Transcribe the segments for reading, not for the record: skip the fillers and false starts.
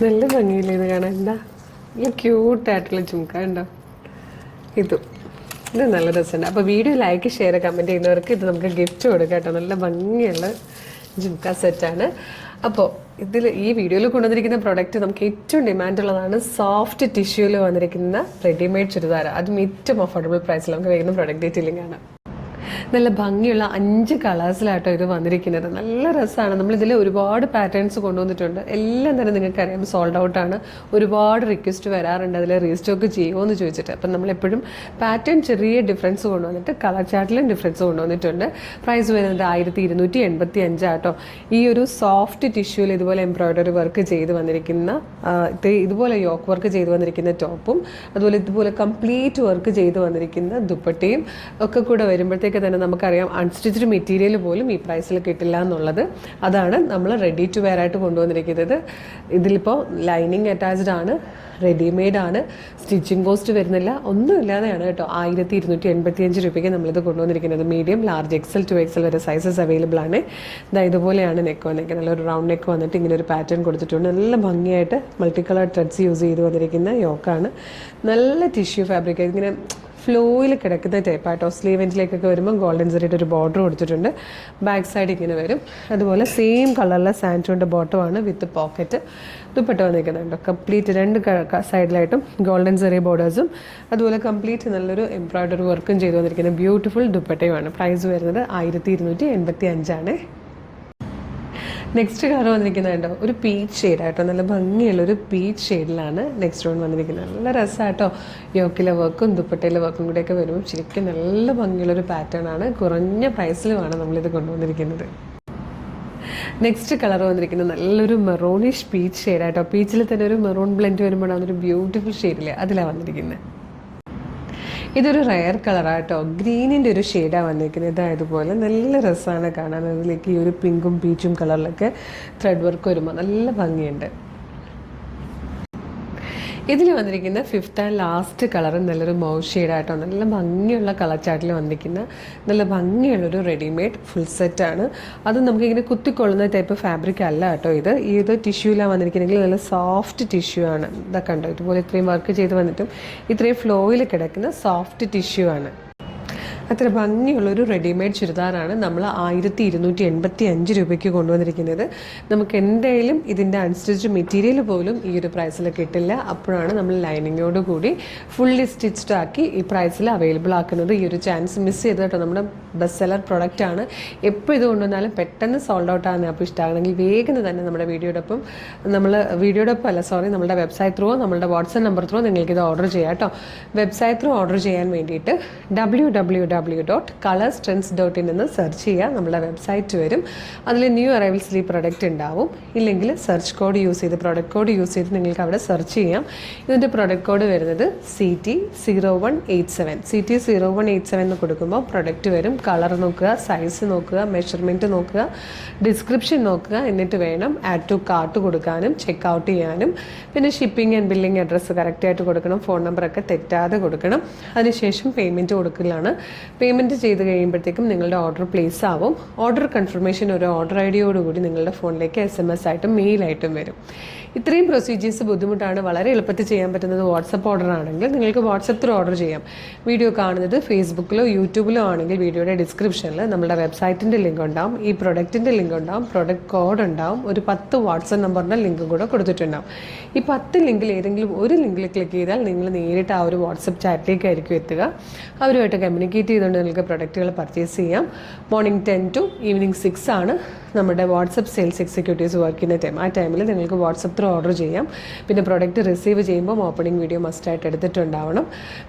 നല്ല ഭംഗിയില്ല ഇത് കാണാൻ. എന്താ നല്ല ക്യൂട്ടായിട്ടുള്ള ചുമക്ക ഉണ്ടോ? ഇത് നല്ല രസമുണ്ട്. അപ്പോൾ വീഡിയോ ലൈക്ക് ഷെയർ കമൻറ്റ് ചെയ്യുന്നവർക്ക് ഇത് നമുക്ക് ഗിഫ്റ്റ് കൊടുക്കാം കേട്ടോ. നല്ല ഭംഗിയുള്ള ജുംക്ക സെറ്റാണ്. അപ്പോൾ ഈ വീഡിയോയിൽ കൊണ്ടുവന്നിരിക്കുന്ന പ്രൊഡക്റ്റ് നമുക്ക് ഏറ്റവും ഡിമാൻഡുള്ളതാണ്. സോഫ്റ്റ് ടിഷ്യൂവിൽ വന്നിരിക്കുന്ന റെഡിമെയ്ഡ് ചുരിദാർ. അതും ഏറ്റവും അഫോർഡബിൾ പ്രൈസിൽ നമുക്ക് വേഗം പ്രൊഡക്റ്റ് ഡീറ്റെയിലിംഗ് ആണ്. നല്ല ഭംഗിയുള്ള 5 കളേഴ്സിലാട്ടോ ഇത് വന്നിരിക്കുന്നത്. നല്ല രസമാണ്. നമ്മളിതിൽ ഒരുപാട് പാറ്റേൺസ് കൊണ്ടുവന്നിട്ടുണ്ട്. എല്ലാം തന്നെ നിങ്ങൾക്കറിയാം സോൾഡ് ഔട്ടാണ്. ഒരുപാട് റിക്വസ്റ്റ് വരാറുണ്ട് അതിൽ റീസ്റ്റോക്ക് ചെയ്യുമോ എന്ന് ചോദിച്ചിട്ട്. അപ്പം നമ്മളെപ്പോഴും പാറ്റേൺ ചെറിയ ഡിഫറൻസ് കൊണ്ടുവന്നിട്ട് കളർ ചാർട്ടിലും ഡിഫറൻസ് കൊണ്ടുവന്നിട്ടുണ്ട്. പ്രൈസ് വരുന്നത് 1285 ആട്ടോ. ഈ ഒരു സോഫ്റ്റ് ടിഷ്യൂവിൽ ഇതുപോലെ എംബ്രോയ്ഡറി വർക്ക് ചെയ്ത് വന്നിരിക്കുന്ന ഇതുപോലെ യോക്ക് വർക്ക് ചെയ്ത് വന്നിരിക്കുന്ന ടോപ്പും അതുപോലെ ഇതുപോലെ കംപ്ലീറ്റ് വർക്ക് ചെയ്ത് വന്നിരിക്കുന്ന ദുപ്പട്ടയും ഒക്കെ കൂടെ വരുമ്പോഴത്തേക്ക് തന്നെ നമുക്കറിയാം അൺസ്റ്റിച്ച്ഡ് മെറ്റീരിയൽ പോലും ഈ പ്രൈസിൽ കിട്ടില്ല എന്നുള്ളത്. അതാണ് നമ്മൾ റെഡി ടു വെയർ ആയിട്ട് കൊണ്ടുവന്നിരിക്കുന്നത്. ഇതിലിപ്പോൾ ലൈനിങ് അറ്റാച്ച്ഡ് ആണ്, റെഡിമെയ്ഡ് ആണ്, സ്റ്റിച്ചിങ് കോസ്റ്റ് വരുന്നില്ല, ഒന്നും ഇല്ലാതെയാണ് കേട്ടോ 1285 രൂപയ്ക്ക് നമ്മളിത് കൊണ്ടുവന്നിരിക്കുന്നത്. മീഡിയം, ലാർജ്, XL 2XL വരെ സൈസസ് അവൈലബിൾ ആണ്. ഇതുപോലെയാണ് നെക്ക് വന്നിരിക്കുന്നത്. നല്ലൊരു റൗണ്ട് നെക്ക് വന്നിട്ട് ഇങ്ങനെ ഒരു പാറ്റേൺ കൊടുത്തിട്ടുണ്ട്. നല്ല ഭംഗിയായിട്ട് മൾട്ടി കളർ ത്രെഡ്സ് യൂസ് ചെയ്ത് വന്നിരിക്കുന്ന യോക്കാണ്. നല്ല ടിഷ്യൂ ഫാബ്രിക്, ഇങ്ങനെ ഫ്ലോയിൽ കിടക്കുന്ന ടൈപ്പായിട്ടോ. സ്ലീവ് എൻഡിലേക്കൊക്കെ വരുമ്പോൾ ഗോൾഡൻ സറിയുടെ ഒരു ബോർഡർ കൊടുത്തിട്ടുണ്ട്. ബാക്ക് സൈഡ് ഇങ്ങനെ വരും. അതുപോലെ സെയിം കളറിലെ സാൻറ്റോൻ്റെ ബോട്ടമാണ് വിത്ത് പോക്കറ്റ്. ദുപ്പട്ട വന്നിരിക്കുന്നുണ്ടോ കംപ്ലീറ്റ് 2 സൈഡിലായിട്ടും ഗോൾഡൻ സറി ബോർഡേഴ്സും അതുപോലെ കംപ്ലീറ്റ് നല്ലൊരു എംബ്രോയ്ഡറി വർക്കും ചെയ്ത് വന്നിരിക്കുന്ന ബ്യൂട്ടിഫുൾ ദുപ്പട്ടയുമാണ്. പ്രൈസ് വരുന്നത് 1285 ആണ്. നെക്സ്റ്റ് കളർ വന്നിരിക്കുന്നതുണ്ടോ ഒരു പീച്ച് ഷെയ്ഡായിട്ടോ. നല്ല ഭംഗിയുള്ളൊരു പീച്ച് ഷെയ്ഡിലാണ് നെക്സ്റ്റ് വൺ വന്നിരിക്കുന്നത്. നല്ല രസമായിട്ടോ. യോക്കിലെ വർക്കും ദുപ്പട്ടയിലെ വർക്കും കൂടെയൊക്കെ വരുമ്പോൾ ശരിക്കും നല്ല ഭംഗിയുള്ളൊരു പാറ്റേൺ ആണ്. കുറഞ്ഞ പ്രൈസിലുമാണ് നമ്മളിത് കൊണ്ടുവന്നിരിക്കുന്നത്. നെക്സ്റ്റ് കളർ വന്നിരിക്കുന്നത് നല്ലൊരു മെറൂണിഷ് പീച്ച് ഷെയ്ഡായിട്ടോ. പീച്ചിൽ തന്നെ ഒരു മെറൂൺ ബ്ലെൻഡ് വരുമ്പോഴാണ് അതൊരു ബ്യൂട്ടിഫുൾ ഷെയ്ഡിൽ അതിലാണ് വന്നിരിക്കുന്നത്. ഇതൊരു റയർ കളറാട്ടോ. ഗ്രീനിൻ്റെ ഒരു ഷെയ്ഡാണ് വന്നിരിക്കുന്നത്. ഇതായതുപോലെ നല്ല രസമാണ് കാണാൻ. അതിലേക്ക് ഈ ഒരു പിങ്കും പീച്ചും കളറിലൊക്കെ ത്രെഡ് വർക്ക് വരുമ്പോൾ നല്ല ഭംഗിയുണ്ട്. ഇതിൽ വന്നിരിക്കുന്ന 5th ആൻഡ് ലാസ്റ്റ് കളർ നല്ലൊരു മൗ ഷെയ്ഡായിട്ടോ. നല്ല ഭംഗിയുള്ള കളർ ചാർട്ടിൽ വന്നിരിക്കുന്ന നല്ല ഭംഗിയുള്ളൊരു റെഡിമെയ്ഡ് ഫുൾ സെറ്റാണ്. അത് നമുക്കിങ്ങനെ കുത്തിക്കൊള്ളുന്ന ടൈപ്പ് ഫാബ്രിക് അല്ല കേട്ടോ. ഇത് ടിഷ്യൂലാണ് വന്നിരിക്കുന്നെങ്കിൽ നല്ല സോഫ്റ്റ് ടിഷ്യൂ ആണ്. ഇതൊക്കെ ഉണ്ടോ ഇതുപോലെ ഇത്രയും വർക്ക് ചെയ്ത് വന്നിട്ടും ഇത്രയും ഫ്ലോയിൽ കിടക്കുന്ന സോഫ്റ്റ് ടിഷ്യൂ ആണ്. അത്ര ഭംഗിയുള്ളൊരു റെഡിമെയ്ഡ് ചുരിദാറാണ് നമ്മൾ 1285 രൂപയ്ക്ക് കൊണ്ടുവന്നിരിക്കുന്നത്. നമുക്ക് എന്തായാലും ഇതിൻ്റെ അൺസ്റ്റിച്ച്ഡ് മെറ്റീരിയൽ പോലും ഈ ഒരു പ്രൈസിൽ കിട്ടില്ല. അപ്പോഴാണ് നമ്മൾ ലൈനിങ്ങോട് കൂടി ഫുള്ളി സ്റ്റിച്ച്ഡ് ആക്കി ഈ പ്രൈസിൽ അവൈലബിൾ ആക്കുന്നത്. ഈ ഒരു ചാൻസ് മിസ് ചെയ്ത് കേട്ടോ. നമ്മുടെ ബെസ്റ്റ് സെല്ലർ പ്രൊഡക്റ്റ് ആണ്. എപ്പോൾ ഇത് കൊണ്ടുവന്നാലും പെട്ടെന്ന് സോൾഡ് ഔട്ട് ആകുന്ന. അപ്പോൾ ഇഷ്ടമാണെങ്കിൽ വേഗം തന്നെ നമ്മുടെ വീഡിയോടൊപ്പം നമ്മുടെ വെബ്സൈറ്റ് ത്രൂ നമ്മുടെ വാട്സ്ആപ്പ് നമ്പർ ത്രൂ നിങ്ങൾക്കിത് ഓർഡർ ചെയ്യാം കേട്ടോ. വെബ്സൈറ്റ് ത്രൂ ഓർഡർ ചെയ്യാൻ വേണ്ടിയിട്ട് www.colorstrends.in എന്ന് സെർച്ച് ചെയ്യുക. നമ്മുടെ വെബ്സൈറ്റ് വരും. അതിൽ ന്യൂ അറൈവൽസിൽ ഈ പ്രൊഡക്റ്റ് ഉണ്ടാവും. ഇല്ലെങ്കിൽ സെർച്ച് കോഡ് യൂസ് ചെയ്ത് പ്രൊഡക്റ്റ് കോഡ് യൂസ് ചെയ്ത് നിങ്ങൾക്ക് അവിടെ സെർച്ച് ചെയ്യാം. ഇതിൻ്റെ പ്രൊഡക്റ്റ് കോഡ് വരുന്നത് CT0187. CT0187 എന്ന് കൊടുക്കുമ്പോൾ പ്രൊഡക്റ്റ് വരും. കളർ നോക്കുക, സൈസ് നോക്കുക, മെഷർമെൻറ്റ് നോക്കുക, ഡിസ്ക്രിപ്ഷൻ നോക്കുക. എന്നിട്ട് വേണം ആഡ് ടു കാർട്ട് കൊടുക്കാനും ചെക്ക് ഔട്ട് ചെയ്യാനും. പിന്നെ ഷിപ്പിംഗ് ആൻഡ് ബില്ലിംഗ് അഡ്രസ്സ് കറക്റ്റായിട്ട് കൊടുക്കണം. ഫോൺ നമ്പറൊക്കെ തെറ്റാതെ കൊടുക്കണം. അതിനുശേഷം പേയ്മെൻറ്റ് കൊടുക്കലാണ്. പേയ്മെൻറ്റ് ചെയ്ത് കഴിയുമ്പോഴത്തേക്കും നിങ്ങളുടെ ഓർഡർ പ്ലേസ് ആവും. ഓർഡർ കൺഫർമേഷൻ ഒരു ഓർഡർ ഐഡിയോടുകൂടി നിങ്ങളുടെ ഫോണിലേക്ക് SMS ആയിട്ടും മെയിലായിട്ടും വരും. ഇത്രയും പ്രൊസീജിയേഴ്സ് ബുദ്ധിമുട്ടാണ്. വളരെ എളുപ്പത്തിൽ ചെയ്യാൻ പറ്റുന്നത് വാട്സപ്പ് ഓർഡർ ആണെങ്കിൽ നിങ്ങൾക്ക് വാട്സപ്പ് ത്രൂ ഓർഡർ ചെയ്യാം. വീഡിയോ കാണുന്നത് ഫേസ്ബുക്കിലോ യൂട്യൂബിലോ ആണെങ്കിൽ വീഡിയോയുടെ ഡിസ്ക്രിപ്ഷനിൽ നമ്മുടെ വെബ്സൈറ്റിൻ്റെ ലിങ്ക് ഉണ്ടാവും, ഈ പ്രൊഡക്റ്റിൻ്റെ ലിങ്ക് ഉണ്ടാവും, പ്രൊഡക്റ്റ് കോഡ് ഉണ്ടാവും, ഒരു 10 വാട്സപ്പ് നമ്പറിൻ്റെ ലിങ്ക് കൂടെ കൊടുത്തിട്ടുണ്ടാവും. ഈ 10 ലിങ്കിൽ ഏതെങ്കിലും ഒരു ലിങ്കിൽ ക്ലിക്ക് ചെയ്താൽ നിങ്ങൾ നേരിട്ട് ആ ഒരു വാട്സപ്പ് ചാറ്റിലേക്കായിരിക്കും എത്തുക. അവരുമായിട്ട് കമ്മ്യൂണിക്കേറ്റ് ചെയ്തുകൊണ്ട് നിങ്ങൾക്ക് പ്രൊഡക്റ്റുകൾ പർച്ചേസ് ചെയ്യാം. മോർണിംഗ് 10 to ഈവനിങ് 6 ആണ് നമ്മുടെ വാട്സപ്പ് സെയിൽസ് എക്സിക്യൂട്ടീവ്സ് വർക്ക് ചെയ്യുന്ന ടൈം. ആ ടൈമിൽ നിങ്ങൾക്ക് വാട്സപ്പ് ത്രൂ ഓർഡർ ചെയ്യാം. പിന്നെ പ്രൊഡക്റ്റ് റിസീവ് ചെയ്യുമ്പോൾ ഓപ്പണിംഗ് വീഡിയോ മസ്റ്റായിട്ട് എടുത്തിട്ടുണ്ടാവണം.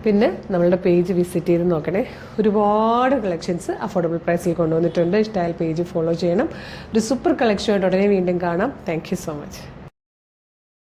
പിന്നെ നമ്മളുടെ പേജ് വിസിറ്റ് ചെയ്ത് നോക്കണേ. ഒരുപാട് കളക്ഷൻസ് അഫോർഡബിൾ പ്രൈസിൽ കൊണ്ടുവന്നിട്ടുണ്ട്. ഇഷ്ടമായാൽ പേജ് ഫോളോ ചെയ്യണം. ഒരു സൂപ്പർ കളക്ഷനായിട്ട് ഉടനെ വീണ്ടും കാണാം. Thank you so much.